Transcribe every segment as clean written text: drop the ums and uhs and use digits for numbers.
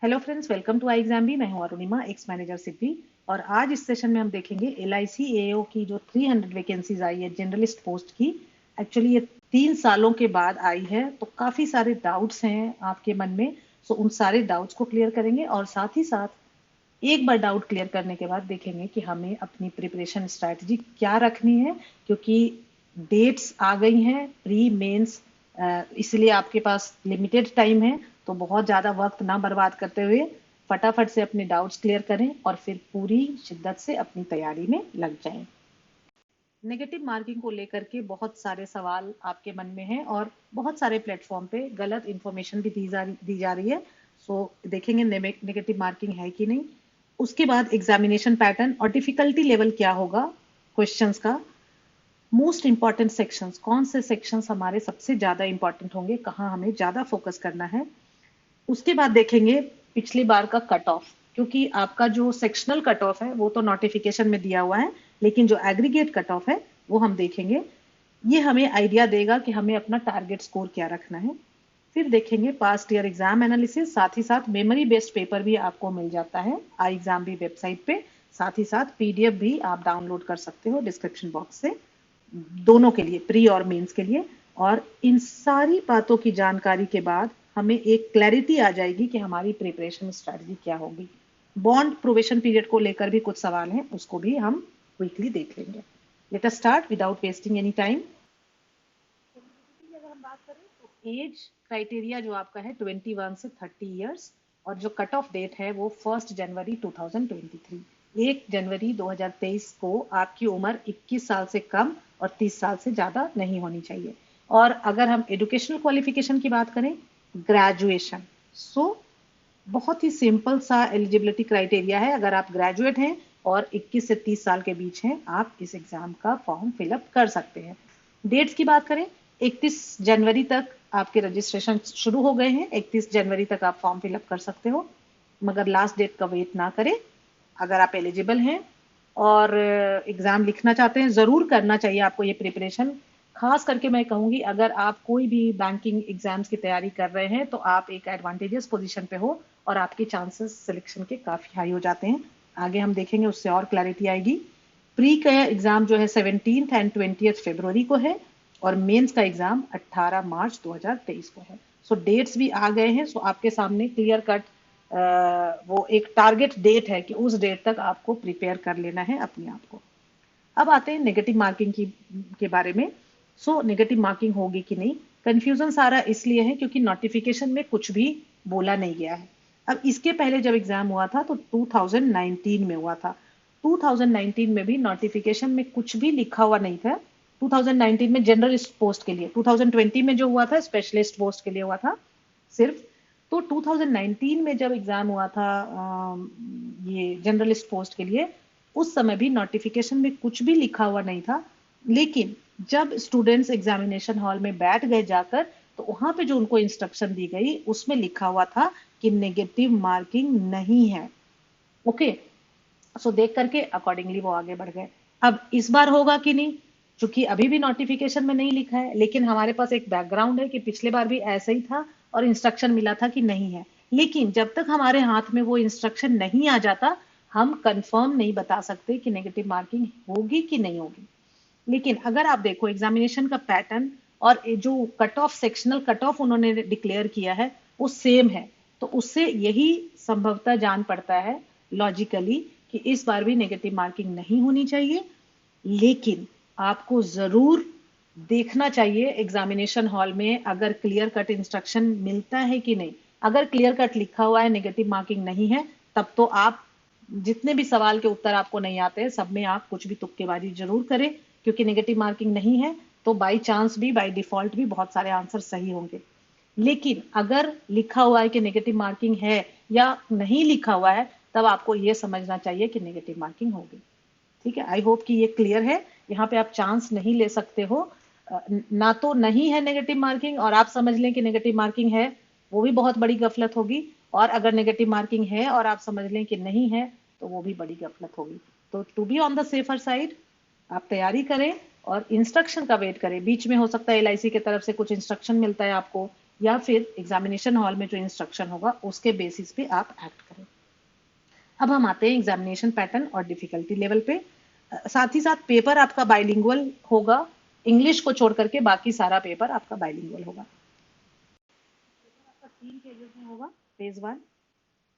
Hello friends, welcome to I exam भी। मैं हूं अरुणिमा, एक्स मैनेजर सिद्धि। और आज इस सेशन में हम देखेंगे एलआईसी एओ की जो 300 वैकेंसीज आई है जनरलिस्ट पोस्ट की। एक्चुअली ये 3 सालों के बाद आई है, तो काफी सारे डाउट्स हैं आपके मन में। सो उन सारे डाउट्स को क्लियर करेंगे और साथ ही साथ एक बार डाउट क्लियर करने के बाद देखेंगे कि हमें अपनी प्रिपरेशन स्ट्रैटेजी क्या रखनी है, क्योंकि डेट्स आ गई हैं प्री मेंस। इसलिए आपके पास लिमिटेड टाइम है, तो बहुत ज़्यादा वक्त ना बर्बाद करते हुए फटाफट से अपने डाउट्स क्लियर करें और फिर पूरी शिद्दत से अपनी तैयारी में लग जाएं। नेगेटिव मार्किंग को लेकर के बहुत सारे सवाल आपके मन में हैं और बहुत सारे प्लेटफॉर्म पे गलत इंफॉर्मेशन भी दी जा रही है। सो देखेंगे नेगेटिव मार्किंग है कि नहीं। उसके बाद एग्जामिनेशन पैटर्न और डिफिकल्टी लेवल क्या होगा क्वेश्चंस का। मोस्ट इंपॉर्टेंट सेक्शंस, कौन से सेक्शंस हमारे सबसे ज्यादा इंपॉर्टेंट होंगे, कहाँ हमें ज्यादा फोकस करना है। उसके बाद देखेंगे पिछली बार का कट ऑफ, क्योंकि आपका जो सेक्शनल कट ऑफ है वो तो नोटिफिकेशन में दिया हुआ है, लेकिन जो एग्रीगेट कट ऑफ है वो हम देखेंगे। ये हमें आइडिया देगा कि हमें अपना टारगेट स्कोर क्या रखना है। फिर देखेंगे पास्ट ईयर एग्जाम एनालिसिस, साथ ही साथ मेमोरी बेस्ड पेपर भी आपको मिल जाता है आई एग्जाम भी वेबसाइट पे। साथ ही साथ पीडीएफ भी आप डाउनलोड कर सकते हो डिस्क्रिप्शन बॉक्स से, दोनों के लिए, प्री और मेंस के लिए। और इन सारी बातों की जानकारी के बाद हमें एक क्लैरिटी आ जाएगी कि हमारी प्रिपरेशन स्ट्रेटजी क्या होगी। बॉन्ड प्रोबेशन पीरियड को लेकर भी कुछ सवाल हैं, उसको भी हम क्विकली देख लेंगे। Let us start without wasting any time. अगर हम बात करें तो एज क्राइटेरिया जो आपका है 21 से 30 इयर्स, और जो कट ऑफ डेट है वो 1 जनवरी 2023। 1 जनवरी 2023 को आपकी उम्र 21 साल से कम और 30 साल से ज्यादा नहीं होनी चाहिए। और अगर हम एजुकेशनल क्वालिफिकेशन की बात करें, ग्रेजुएशन। सो बहुत ही सिंपल सा एलिजिबिलिटी क्राइटेरिया है। अगर आप ग्रेजुएट हैं और 21 से 30 साल के बीच हैं, आप इस एग्जाम का फॉर्म फिलअप कर सकते हैं। डेट्स की बात करें, 31 जनवरी तक आपके रजिस्ट्रेशन शुरू हो गए हैं। 31 जनवरी तक आप फॉर्म फिलअप कर सकते हो, मगर लास्ट डेट का वेट ना करें। अगर आप एलिजिबल हैं और एग्जाम लिखना चाहते हैं, जरूर करना चाहिए आपको ये प्रिपरेशन। खास करके मैं कहूंगी, अगर आप कोई भी बैंकिंग एग्जाम्स की तैयारी कर रहे हैं तो आप एक एडवांटेजियस पोजीशन पे हो और आपके चांसेस सिलेक्शन के काफी हाई हो जाते हैं। आगे हम देखेंगे, उससे और क्लैरिटी आएगी। प्री का एग्जाम जो है 17 एंड 20 फरवरी को है, और मेंस का एग्जाम 18 मार्च 2023 को है। सो डेट्स भी आ गए हैं। सो आपके सामने क्लियर कट वो एक टारगेट डेट है कि उस डेट तक आपको प्रिपेयर कर लेना है अपने आप को। अब आते हैं नेगेटिव मार्किंग की के बारे में। सो नेगेटिव मार्किंग होगी कि नहीं, कंफ्यूजन सारा इसलिए है क्योंकि नोटिफिकेशन में कुछ भी बोला नहीं गया है। अब इसके पहले जब एग्जाम हुआ था तो 2019 में हुआ था। 2019 में भी नोटिफिकेशन में कुछ भी लिखा हुआ नहीं था। 2019 में जनरलिस्ट पोस्ट के लिए, 2020 में जो हुआ था स्पेशलिस्ट पोस्ट के लिए हुआ था सिर्फ। तो 2019 में जब एग्जाम हुआ था ये जनरलिस्ट पोस्ट के लिए, उस समय भी नोटिफिकेशन में कुछ भी लिखा हुआ नहीं था। लेकिन जब स्टूडेंट्स एग्जामिनेशन हॉल में बैठ गए जाकर, तो वहां पे जो उनको इंस्ट्रक्शन दी गई उसमें लिखा हुआ था कि नेगेटिव मार्किंग नहीं है। ओके, सो देख करके अकॉर्डिंगली वो आगे बढ़ गए। अब इस बार होगा कि नहीं, क्योंकि अभी भी नोटिफिकेशन में नहीं लिखा है, लेकिन हमारे पास एक बैकग्राउंड है कि पिछले बार भी ऐसा ही था और इंस्ट्रक्शन मिला था कि नहीं है। लेकिन जब तक हमारे हाथ में वो इंस्ट्रक्शन नहीं आ जाता, हम कंफर्म नहीं बता सकते कि नेगेटिव मार्किंग होगी कि नहीं होगी। लेकिन अगर आप देखो एग्जामिनेशन का पैटर्न और जो cut off, sectional cut off उन्होंने डिक्लेयर किया है वो सेम है, तो उससे यही संभवतः जान पड़ता है लॉजिकली कि इस बार भी नेगेटिव मार्किंग नहीं होनी चाहिए। लेकिन आपको जरूर देखना चाहिए एग्जामिनेशन हॉल में अगर क्लियर कट इंस्ट्रक्शन मिलता है कि नहीं। अगर क्लियर कट लिखा हुआ है नेगेटिव मार्किंग नहीं है, तब तो आप जितने भी सवाल के उत्तर आपको नहीं आते हैं सब में आप कुछ भी तुक्केबाजी जरूर करें, क्योंकि नेगेटिव मार्किंग नहीं है तो बाई चांस भी, बाई डिफॉल्ट भी बहुत सारे आंसर सही होंगे। लेकिन अगर लिखा हुआ है कि नेगेटिव मार्किंग है या नहीं लिखा हुआ है, तब आपको यह समझना चाहिए कि नेगेटिव मार्किंग होगी। ठीक है, आई होप कि ये क्लियर है। यहाँ पे आप चांस नहीं ले सकते हो। ना तो नहीं है नेगेटिव मार्किंग और आप समझ लें कि नेगेटिव मार्किंग है, वो भी बहुत बड़ी गफलत होगी। और अगर नेगेटिव मार्किंग है और आप समझ लें कि नहीं है, तो वो भी बड़ी गफलत होगी। तो to be on the safer side, आप तैयारी करें और इंस्ट्रक्शन का वेट करें। बीच में हो सकता है एलआईसी की तरफ से कुछ इंस्ट्रक्शन मिलता है आपको या फिर एग्जामिनेशन हॉल में जो इंस्ट्रक्शन होगा उसके बेसिस पे आप एक्ट करें। अब हम आते हैं एग्जामिनेशन पैटर्न और डिफिकल्टी लेवल पे। साथ ही साथ पेपर आपका बाइलिंगुअल होगा, इंग्लिश को छोड़ करके बाकी सारा पेपर आपका बाइलिंगुअल होगा। आपका 3 फेजेस में होगा, फेज 1,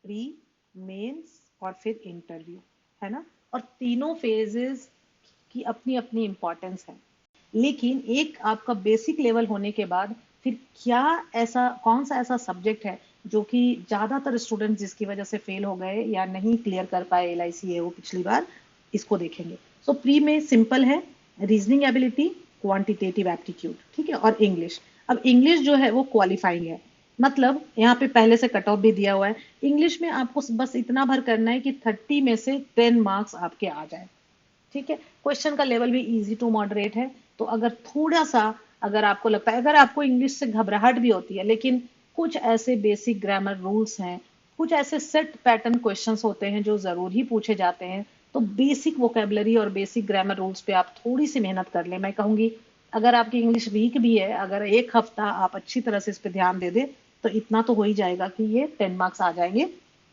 प्री, मेंस और फिर इंटरव्यू, है ना। और तीनों फेजेस की अपनी अपनी इंपॉर्टेंस है, लेकिन एक आपका बेसिक लेवल होने के बाद फिर क्या ऐसा, कौन सा ऐसा सब्जेक्ट है जो कि ज्यादातर स्टूडेंट जिसकी वजह से फेल हो गए या नहीं क्लियर कर पाए LIC वो पिछली बार, इसको देखेंगे। सो प्री में सिंपल है, रीजनिंग एबिलिटी, क्वांटिटेटिव एप्टीट्यूड, ठीक है, और इंग्लिश। अब इंग्लिश जो है वो क्वालिफाइंग है, मतलब यहाँ पे पहले से कट ऑफ भी दिया हुआ है। इंग्लिश में आपको बस इतना भर करना है कि 30 में से 10 मार्क्स आपके आ जाए, ठीक है। क्वेश्चन का लेवल भी इजी टू मॉडरेट है। तो अगर थोड़ा सा, अगर आपको लगता है, अगर आपको इंग्लिश से घबराहट भी होती है, लेकिन कुछ ऐसे बेसिक ग्रामर रूल्स हैं, कुछ ऐसे सेट पैटर्न क्वेश्चंस होते हैं जो जरूर ही पूछे जाते हैं, तो बेसिक वोकेबलरी और बेसिक ग्रामर रूल्स पे आप थोड़ी सी मेहनत कर लें। मैं कहूंगी अगर आपकी इंग्लिश वीक भी है, अगर एक हफ्ता आप अच्छी तरह से इस पे ध्यान दे दें, तो इतना तो हो ही जाएगा कि ये 10 मार्क्स आ जाएंगे।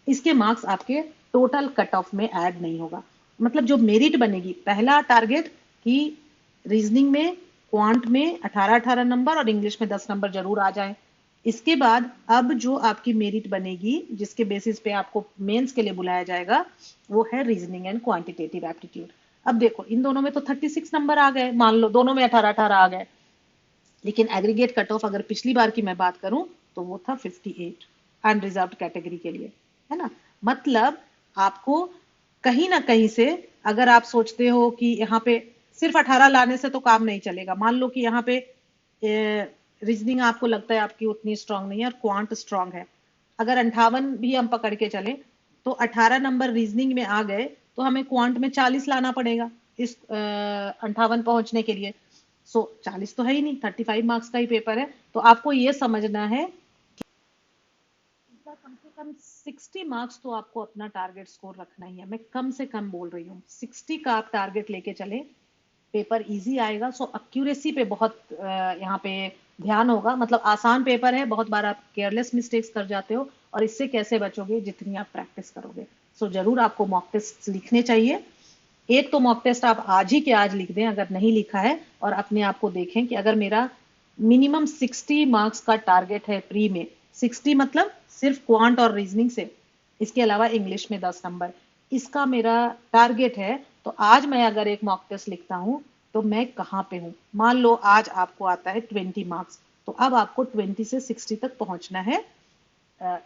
इसके मार्क्स आपके टोटल कट ऑफ में ऐड नहीं होगा। मतलब जो मेरिट बनेगी, पहला टारगेट कि रीजनिंग में, क्वांट में 18-18 नंबर और इंग्लिश में 10 नंबर जरूर आ जाए। इसके बाद अब जो आपकी मेरिट बनेगी, जिसके बेसिस पे आपको मेंस के लिए बुलाया जाएगा, वो है रीजनिंग एंड क्वांटिटेटिव एप्टीट्यूड। अब देखो इन दोनों में तो 36 नंबर आ गए, मान लो दोनों में 18-18 आ गए, लेकिन एग्रीगेट कट ऑफ अगर पिछली बार की मैं बात करूं तो वो था 58 अनरिजर्व्ड कैटेगरी के लिए, है ना। मतलब आपको कहीं ना कहीं से, अगर आप सोचते हो कि यहाँ पे सिर्फ 18 लाने से तो काम नहीं चलेगा, मान लो कि यहाँ पे रीजनिंग आपको लगता है आपकी उतनी स्ट्रांग नहीं है और क्वांट स्ट्रांग है, अगर 58 भी हम पकड़ के चले तो 18 नंबर रीजनिंग में आ गए तो हमें क्वांट में 40 लाना पड़ेगा इस 58 पहुंचने के लिए। सो 40 तो है ही नहीं, 35 मार्क्स का ही पेपर है। तो आपको ये समझना है कम से कम 60 मार्क्स तो आपको अपना टारगेट स्कोर रखना ही है। मैं कम से कम बोल रही हूँ, 60 का आप टारगेट लेके चले, पेपर इजी आएगा। सो एक्यूरेसी पे बहुत यहाँ पे ध्यान होगा। मतलब आसान पेपर है, बहुत बार आप केयरलेस मिस्टेक्स कर जाते हो, और इससे कैसे बचोगे, जितनी आप प्रैक्टिस करोगे। सो जरूर आपको मॉक टेस्ट लिखने चाहिए। एक तो मॉक टेस्ट आप आज ही के आज लिख दें अगर नहीं लिखा है, और अपने आप को देखें कि अगर मेरा मिनिमम 60 मार्क्स का टारगेट है प्री में, 60 मतलब सिर्फ क्वांट और रीजनिंग से, इसके अलावा इंग्लिश में 10 नंबर, इसका मेरा टारगेट है, तो आज मैं अगर एक मॉक टेस्ट लिखता हूं तो मैं कहाँ पे हूं। मान लो आज आपको आता है 20 मार्क्स, तो अब आपको 20 से 60 तक पहुंचना है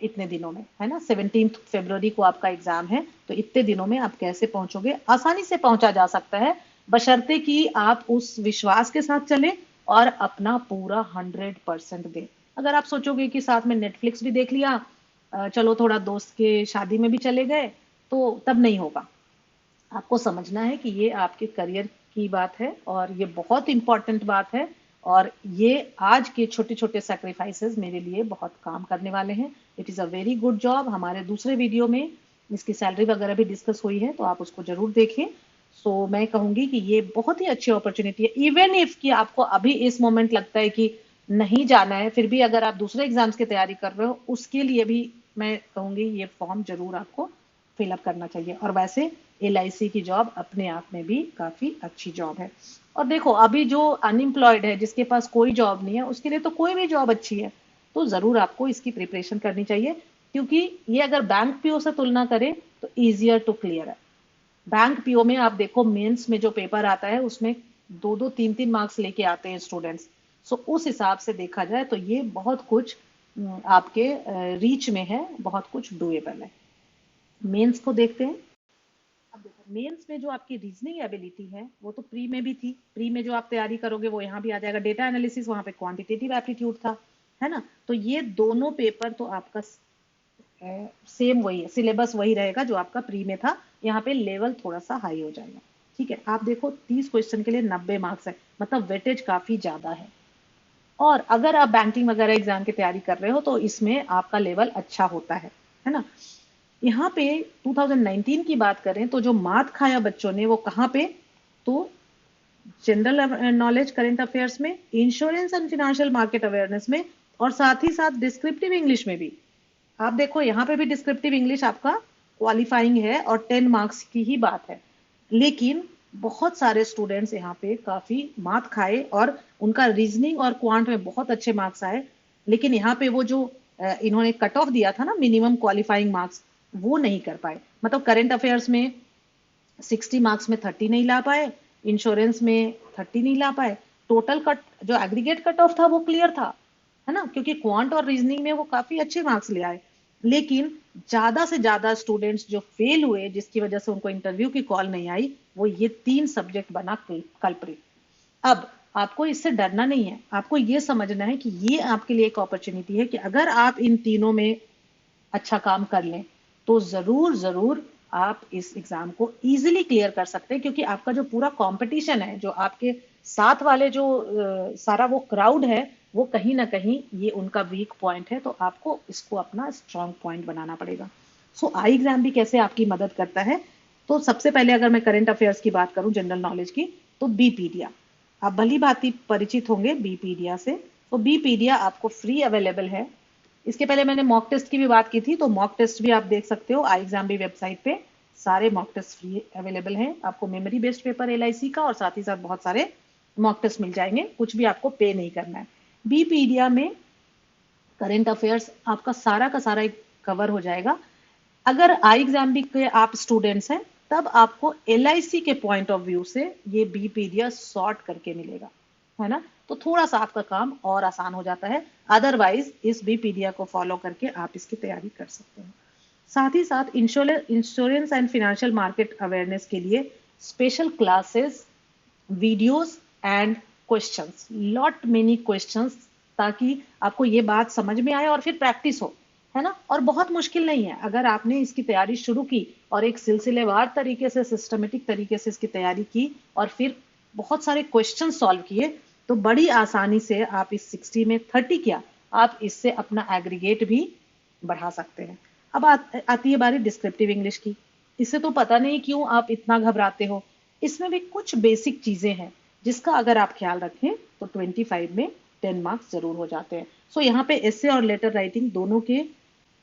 इतने दिनों में, है ना। 17 फरवरी को आपका एग्जाम है, तो इतने दिनों में आप कैसे पहुंचोगे। आसानी से पहुंचा जा सकता है, बशर्ते कि आप उस विश्वास के साथ चलें और अपना पूरा 100% दें। अगर आप सोचोगे कि साथ में नेटफ्लिक्स भी देख लिया, चलो थोड़ा दोस्त के शादी में भी चले गए, तो तब नहीं होगा। आपको समझना है कि ये आपके करियर की बात है और ये बहुत इंपॉर्टेंट बात है, और ये आज के छोटे छोटे सेक्रीफाइसेस मेरे लिए बहुत काम करने वाले हैं। It is a very good job. हमारे दूसरे वीडियो में इसकी सैलरी वगैरह भी डिस्कस हुई है, तो आप उसको जरूर देखें। सो मैं कहूंगी कि ये बहुत ही अच्छी अपॉर्चुनिटी है। इवन इफ कि आपको अभी इस मोमेंट लगता है कि नहीं जाना है, फिर भी अगर आप दूसरे एग्जाम्स की तैयारी कर रहे हो, उसके लिए भी मैं कहूंगी ये फॉर्म जरूर आपको फिलअप करना चाहिए। और वैसे LIC की जॉब अपने आप में भी काफी अच्छी जॉब है। और देखो अभी जो अनएम्प्लॉयड है, जिसके पास कोई जॉब नहीं है, उसके लिए तो कोई भी जॉब अच्छी है। तो जरूर आपको इसकी प्रिपरेशन करनी चाहिए, क्योंकि ये अगर बैंक पीओ से तुलना करें तो इजियर टू क्लियर है। बैंक पीओ में आप देखो मेंस में जो पेपर आता है उसमें 2-2 3-3 मार्क्स लेके आते हैं स्टूडेंट्स। सो उस हिसाब से देखा जाए तो ये बहुत कुछ आपके रीच में है, बहुत कुछ डुएबल है। मेंस को देखते हैं। अब देखो मेंस में जो आपकी रीजनिंग एबिलिटी है वो तो प्री में भी थी, प्री में जो आप तैयारी करोगे वो यहाँ भी आ जाएगा। डेटा एनालिसिस, वहां पे क्वांटिटेटिव एप्टीट्यूड था, है ना। तो ये दोनों पेपर तो आपका सेम वही है, सिलेबस वही रहेगा जो आपका प्री में था। यहाँ पे लेवल थोड़ा सा हाई हो जाएगा, ठीक है। आप देखो 30 क्वेश्चन के लिए 90 मार्क्स है, मतलब वेटेज काफी ज्यादा है। और अगर आप बैंकिंग वगैरह एग्जाम की तैयारी कर रहे हो तो इसमें आपका लेवल अच्छा होता है ना। यहाँ पे 2019 की बात करें तो जो मात खाया बच्चों ने वो कहाँ पे, तो जनरल नॉलेज, करंट अफेयर्स में, insurance and financial market awareness में और साथ ही साथ डिस्क्रिप्टिव इंग्लिश में भी आप देखो, यहाँ पे भी डिस्क्रिप्टिव इंग्लिश आपका क्वालिफाइंग है और 10 मार्क्स की ही बात है। लेकिन बहुत सारे स्टूडेंट्स यहाँ पे काफी मात खाए और उनका रीजनिंग और क्वांट में बहुत अच्छे मार्क्स आए। लेकिन यहाँ पे वो जो इन्होंने कट ऑफ दिया था ना, मिनिमम क्वालिफाइंग मार्क्स, वो नहीं कर पाए। मतलब करंट अफेयर्स में 60 मार्क्स में 30 नहीं ला पाए, इंश्योरेंस में 30 नहीं ला पाए, टोटल कट जो एग्रीगेट कट ऑफ था वो क्लियर था, है ना, क्योंकि क्वांट और रीजनिंग में वो काफी अच्छे मार्क्स ले आए। लेकिन ज्यादा से ज्यादा स्टूडेंट्स जो फेल हुए, जिसकी वजह से उनको इंटरव्यू की कॉल नहीं आई, वो ये 3 सब्जेक्ट बना कल्प्रिट। अब आपको इससे डरना नहीं है, आपको ये समझना है कि ये आपके लिए एक अपॉर्चुनिटी है कि अगर आप इन तीनों में अच्छा काम कर लें तो जरूर जरूर आप इस एग्जाम को इजीली क्लियर कर सकते हैं, क्योंकि आपका जो पूरा कंपटीशन है, जो आपके साथ वाले जो सारा वो क्राउड है, वो कहीं ना कहीं ये उनका वीक पॉइंट है, तो आपको इसको अपना स्ट्रांग पॉइंट बनाना पड़ेगा। सो आई एग्जाम भी कैसे आपकी मदद करता है, तो सबसे पहले अगर मैं करंट अफेयर्स की बात करूं, जनरल नॉलेज की, तो बीपीडिया आप भली भांति परिचित होंगे बीपीडिया से। तो बीपीडिया आपको फ्री अवेलेबल है। इसके पहले मैंने मॉक टेस्ट की भी बात की थी, तो मॉक टेस्ट भी आप देख सकते हो आई एग्जाम भी वेबसाइट पे, सारे मॉक टेस्ट फ्री अवेलेबल हैं। आपको मेमोरी बेस्ड पेपर एलआईसी का और साथ ही साथ बहुत सारे मॉक टेस्ट मिल जाएंगे, कुछ भी आपको पे नहीं करना है। बीपीडिया में करंट अफेयर्स आपका सारा का सारा कवर हो जाएगा। अगर आई एग्जाम भी के आप स्टूडेंट्स हैं, तब आपको एलआईसी के पॉइंट ऑफ व्यू से ये बीपीडिया सॉर्ट करके मिलेगा, है ना, तो थोड़ा सा आपका काम और आसान हो जाता है। अदरवाइज इस बीपीडिया को फॉलो करके आप इसकी तैयारी कर सकते हैं। साथ ही साथ insurance and financial market awareness के लिए special classes, videos and questions, lot many questions, ताकि आपको ये बात समझ में आए और फिर प्रैक्टिस हो, है ना। और बहुत मुश्किल नहीं है, अगर आपने इसकी तैयारी शुरू की और एक सिलसिलेवार तरीके से, सिस्टमेटिक तरीके से इसकी तैयारी की और फिर बहुत सारे क्वेश्चन सॉल्व किए, तो बड़ी आसानी से आप इस 60 में 30 क्या, आप इससे अपना एग्रीगेट भी बढ़ा सकते हैं। अब आती है बारी डिस्क्रिप्टिव इंग्लिश की। इससे तो पता नहीं क्यों आप इतना घबराते हो, इसमें भी कुछ बेसिक चीजें हैं जिसका अगर आप ख्याल रखें तो 25 में 10 मार्क्स जरूर हो जाते हैं। सो यहाँ पे एसे और लेटर राइटिंग दोनों के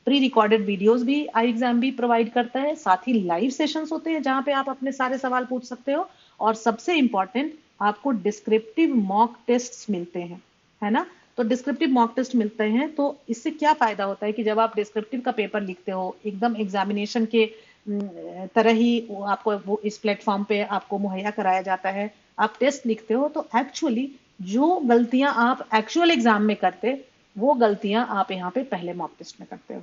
प्री रिकॉर्डेड वीडियोस भी आई एग्जाम भी प्रोवाइड करता है, साथ ही लाइव सेशंस होते हैं जहां पे आप अपने सारे सवाल पूछ सकते हो, और सबसे इंपॉर्टेंट आपको डिस्क्रिप्टिव मॉक टेस्ट मिलते हैं, है ना। तो डिस्क्रिप्टिव मॉक टेस्ट मिलते हैं, तो इससे क्या फायदा होता है कि जब आप डिस्क्रिप्टिव का पेपर लिखते हो, एकदम एग्जामिनेशन के तरह ही आपको वो इस प्लेटफॉर्म पे आपको मुहैया कराया जाता है, आप टेस्ट लिखते हो, तो एक्चुअली जो गलतियां आप एक्चुअल एग्जाम में करते, वो गलतियां आप यहाँ पे पहले मॉक टेस्ट में करते हो।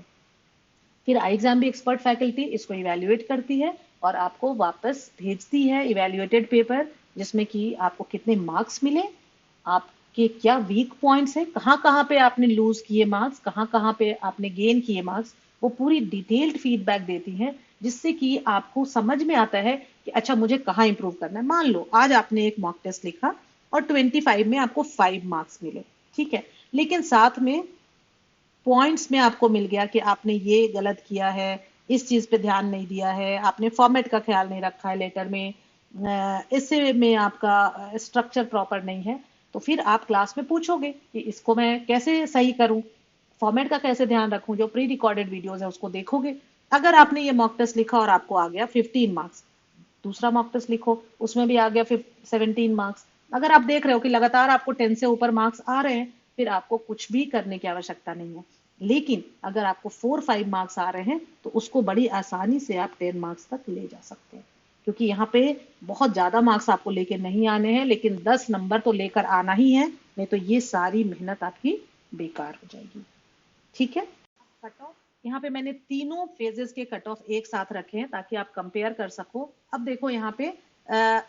फिर आई एग्जाम भी एक्सपर्ट फैकल्टी इसको इवेल्युएट करती है और आपको वापस भेजती है इवेल्युएटेड पेपर, जिसमें कि आपको कितने मार्क्स मिले, आपके क्या वीक पॉइंट्स है, कहाँ कहाँ पे आपने लूज किए मार्क्स, कहाँ कहाँ पे आपने गेन किए मार्क्स, वो पूरी डिटेल्ड फीडबैक देती है, जिससे कि आपको समझ में आता है कि अच्छा मुझे कहाँ इंप्रूव करना है। मान लो आज आपने एक मॉक टेस्ट लिखा और 25 में आपको 5 मार्क्स मिले, ठीक है, लेकिन साथ में पॉइंट्स में आपको मिल गया कि आपने ये गलत किया है, इस चीज पे ध्यान नहीं दिया है, आपने फॉर्मेट का ख्याल नहीं रखा है लेटर में, इससे में आपका स्ट्रक्चर प्रॉपर नहीं है, तो फिर आप क्लास में पूछोगे कि इसको मैं कैसे सही करूं, फॉर्मेट का कैसे ध्यान रखूं, जो प्री रिकॉर्डेड वीडियोस है उसको देखोगे। अगर आपने ये मॉक टेस्ट लिखा और आपको आ गया 15 मार्क्स, दूसरा मॉक टेस्ट लिखो, उसमें भी आ गया 17 मार्क्स। अगर आप देख रहे हो कि लगातार आपको 10 से ऊपर मार्क्स आ रहे हैं, फिर आपको कुछ भी करने की आवश्यकता नहीं है। लेकिन अगर आपको 4-5 मार्क्स आ रहे हैं, तो उसको बड़ी आसानी से आप 10 मार्क्स तक ले जा सकते हैं, क्योंकि यहाँ पे बहुत ज्यादा मार्क्स आपको लेकर नहीं आने हैं, लेकिन 10 नंबर तो लेकर आना ही है, नहीं तो ये सारी मेहनत आपकी बेकार हो जाएगी, ठीक है। कट ऑफ यहाँ पे मैंने तीनों फेजेस के कट ऑफ एक साथ रखे हैं ताकि आप कंपेयर कर सको। अब देखो यहाँ पे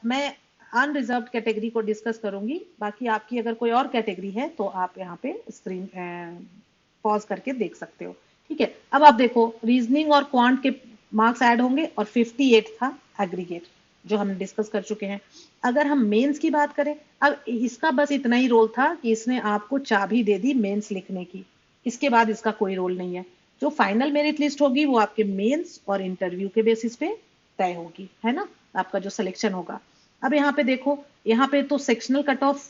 मैं अनरिजर्व्ड कैटेगरी को डिस्कस करूंगी, बाकी आपकी अगर कोई और कैटेगरी है तो आप यहाँ पे स्क्रीन पॉज करके देख सकते हो, ठीक है। अब आप देखो रीजनिंग और क्वांट के मार्क्स ऐड होंगे और 58 था एग्रीगेट, जो हम डिस्कस कर चुके हैं। अगर हम मेंस की बात करें, अब इसका बस इतना ही रोल था कि इसने आपको चाबी दे दी मेंस लिखने की, इसके बाद इसका कोई रोल नहीं है। जो फाइनल मेरिट लिस्ट होगी वो आपके मेंस और इंटरव्यू के बेसिस पे तय होगी, है ना, आपका जो सिलेक्शन होगा। अब यहाँ पे देखो, यहाँ पे तो सेक्शनल कट ऑफ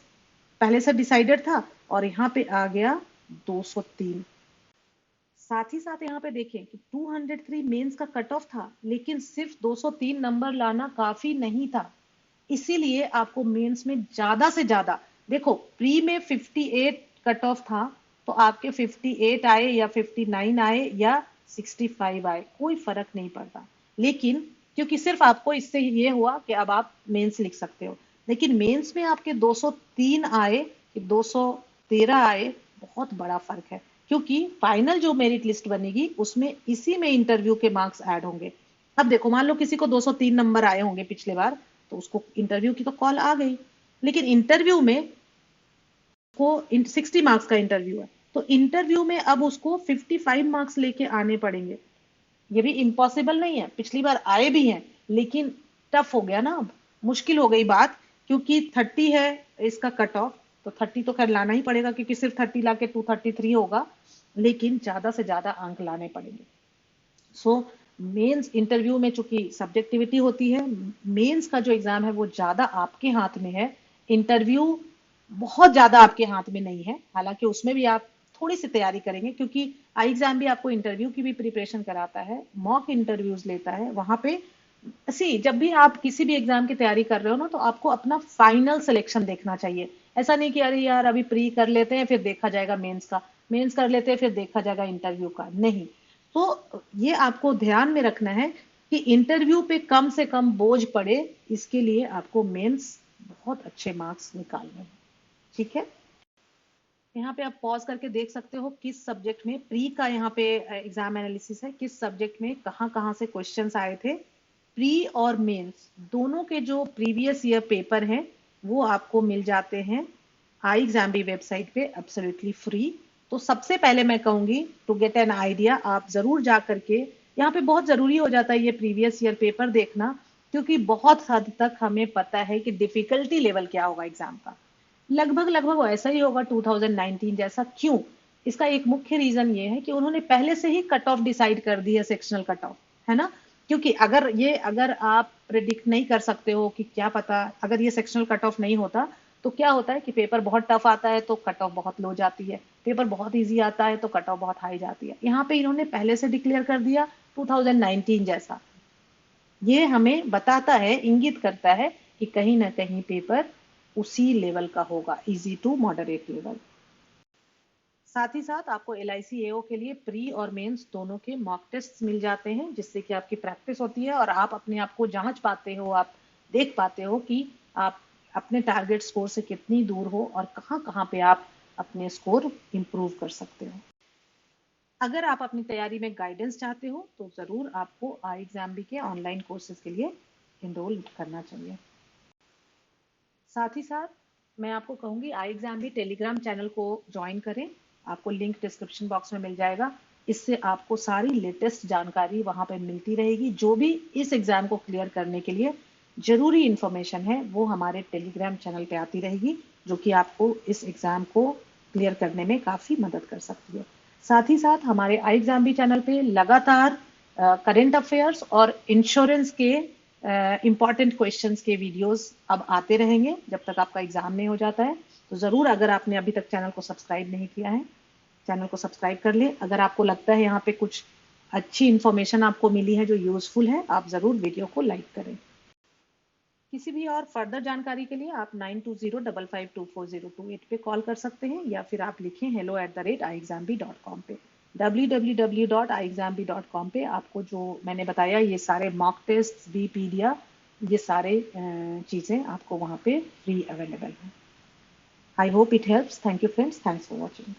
पहले से डिसाइडेड था और यहाँ पे आ गया 203। साथ ही साथ यहाँ पे देखें कि 203 मेंस का कट ऑफ था, लेकिन सिर्फ 203 नंबर लाना काफी नहीं था। इसीलिए आपको मेंस में ज्यादा से ज्यादा, देखो प्री में 58 कट ऑफ था, तो आपके 58 आए या 59 आए या 65 आए, कोई फर्क नहीं पड़ता। लेकिन क्योंकि सिर्फ आपको इससे ये हुआ कि अब आप मेंस लिख सकते हो, लेकिन मेंस में आपके 203 आए कि 213 आए, बहुत बड़ा फर्क है। क्योंकि फाइनल जो मेरिट लिस्ट बनेगी उसमें इसी में इंटरव्यू के मार्क्स ऐड होंगे। अब देखो, मान लो किसी को 203 नंबर आए होंगे पिछले बार, तो उसको इंटरव्यू की तो कॉल आ गई, लेकिन इंटरव्यू में को 60 मार्क्स का इंटरव्यू है, तो इंटरव्यू में अब उसको 55 मार्क्स लेके आने पड़ेंगे। ये भी इम्पॉसिबल नहीं है, पिछली बार आए भी हैं, लेकिन टफ हो गया ना, अब मुश्किल हो गई बात, क्योंकि 30 है इसका कट ऑफ, तो 30 तो खैर लाना ही पड़ेगा, क्योंकि सिर्फ 30 लाके 233 होगा, लेकिन ज्यादा से ज्यादा अंक लाने पड़ेंगे। सो मेंस इंटरव्यू में चूंकि सब्जेक्टिविटी होती है, मेंस का जो एग्जाम है वो ज्यादा आपके हाथ में है, इंटरव्यू बहुत ज्यादा आपके हाथ में नहीं है। हालांकि उसमें भी आप थोड़ी सी तैयारी करेंगे, क्योंकि आई एग्जाम भी आपको इंटरव्यू की भी प्रिपरेशन कराता है, मॉक इंटरव्यूज लेता है वहां पे। जब भी आप किसी भी एग्जाम की तैयारी कर रहे हो ना, तो आपको अपना फाइनल सिलेक्शन देखना चाहिए। ऐसा नहीं कि अरे यार अभी प्री कर लेते हैं फिर देखा जाएगा मेंस का, मेंस कर लेते हैं फिर देखा जाएगा इंटरव्यू का, नहीं। तो ये आपको ध्यान में रखना है कि इंटरव्यू पे कम से कम बोझ पड़े, इसके लिए आपको मेंस बहुत अच्छे मार्क्स निकालने हैं। ठीक है, यहाँ पे आप पॉज करके देख सकते हो किस सब्जेक्ट में प्री का यहाँ पे एग्जाम एनालिसिस है, किस सब्जेक्ट में कहाँ कहाँ से क्वेश्चंस आए थे। प्री और मेंस दोनों के जो प्रीवियस ईयर पेपर हैं वो आपको मिल जाते हैं आई एग्जाम भी वेबसाइट पे एब्सोल्युटली फ्री। तो सबसे पहले मैं कहूंगी टू गेट एन आइडिया, आप जरूर जा करके, यहाँ पे बहुत जरूरी हो जाता है ये प्रीवियस ईयर पेपर देखना, क्योंकि बहुत हद तक हमें पता है कि डिफिकल्टी लेवल क्या होगा एग्जाम का। लगभग लगभग वैसा ही होगा 2019 जैसा। क्यों? इसका एक मुख्य रीजन ये है कि उन्होंने पहले से ही कट ऑफ डिसाइड कर दी है, सेक्शनल कट ऑफ, है ना। क्योंकि अगर आप प्रिडिक्ट नहीं कर सकते हो कि क्या पता अगर ये सेक्शनल कट ऑफ नहीं होता तो क्या होता है कि पेपर बहुत टफ आता है तो कट ऑफ बहुत लो जाती है, पेपर बहुत इजी आता है तो कट ऑफ बहुत हाई जाती है। यहाँ पे इन्होंने पहले से डिक्लेयर कर दिया 2019 जैसा। ये हमें बताता है, इंगित करता है कि कहीं ना कहीं पेपर उसी लेवल का होगा, इजी टू मॉडरेट लेवल। साथ ही साथ आपको LIC AO के लिए प्री और मेंस दोनों के मॉक टेस्ट मिल जाते हैं, जिससे कि आपकी प्रैक्टिस होती है और आप अपने आप को जांच पाते हो, आप देख पाते हो कि आप अपने टारगेट स्कोर से कितनी दूर हो और कहाँ कहाँ पे आप अपने स्कोर इंप्रूव कर सकते हो। अगर आप अपनी तैयारी में गाइडेंस चाहते हो तो जरूर आपको आई एग्जाम भी के ऑनलाइन कोर्सेज के लिए इनरोल करना चाहिए। साथ ही साथ मैं आपको कहूंगी आई एग्जाम भी टेलीग्राम चैनल को ज्वाइन करें, आपको लिंक डिस्क्रिप्शन बॉक्स में मिल जाएगा। इससे आपको सारी लेटेस्ट जानकारी वहां पर मिलती रहेगी, जो भी इस एग्जाम को क्लियर करने के लिए जरूरी इंफॉर्मेशन है वो हमारे टेलीग्राम चैनल पे आती रहेगी, जो कि आपको इस एग्जाम को क्लियर करने में काफी मदद कर सकती है। साथ ही साथ हमारे आई एग्जाम भी चैनल पे लगातार करेंट अफेयर्स और इंश्योरेंस के इंपॉर्टेंट क्वेश्चंस के वीडियोस अब आते रहेंगे जब तक आपका एग्जाम नहीं हो जाता है। तो जरूर अगर आपने अभी तक चैनल को सब्सक्राइब नहीं किया है, चैनल को सब्सक्राइब कर ले। अगर आपको लगता है यहाँ पे कुछ अच्छी इंफॉर्मेशन आपको मिली है जो यूजफुल है, आप जरूर वीडियो को लाइक करें। किसी भी और फर्दर जानकारी के लिए आप 9205524028 पे कॉल कर सकते हैं, या फिर आप लिखें hello@iexambee.com पे। www.iexambee.com पे आपको जो मैंने बताया ये सारे मॉक टेस्ट भी पीडिया, ये सारे चीजें आपको वहां पे फ्री अवेलेबल हैं। I hope it helps. Thank you friends, thanks for watching.